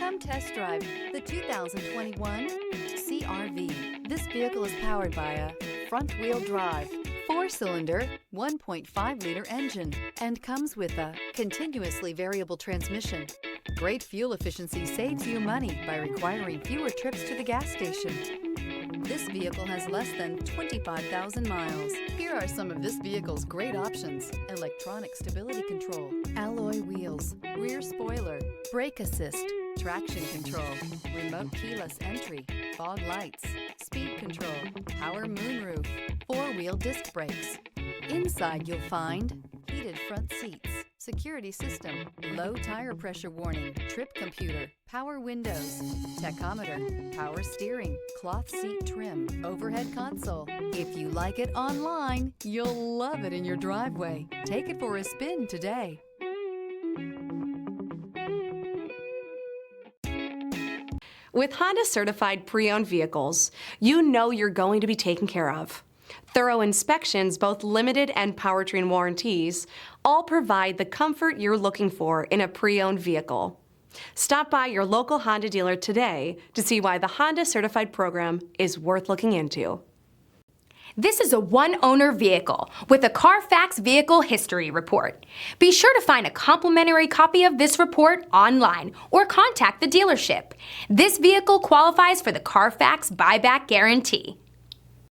Come test drive the 2021 CR-V. This vehicle is powered by a front-wheel drive, 4-cylinder, 1.5-liter engine, and comes with a continuously variable transmission. Great fuel efficiency saves you money by requiring fewer trips to the gas station. This vehicle has less than 25,000 miles. Here are some of this vehicle's great options: electronic stability control, alloy wheels, rear spoiler, brake assist, traction control, remote keyless entry, fog lights, speed control, power moonroof, 4-wheel disc brakes. Inside you'll find heated front seats, security system, low tire pressure warning, trip computer, power windows, tachometer, power steering, cloth seat trim, overhead console. If you like it online, you'll love it in your driveway. Take it for a spin today. With Honda certified pre-owned vehicles, you know you're going to be taken care of. Thorough inspections, both limited and powertrain warranties, all provide the comfort you're looking for in a pre-owned vehicle. Stop by your local Honda dealer today to see why the Honda certified program is worth looking into. This is a one-owner vehicle with a Carfax Vehicle History Report. Be sure to find a complimentary copy of this report online or contact the dealership. This vehicle qualifies for the Carfax Buyback Guarantee.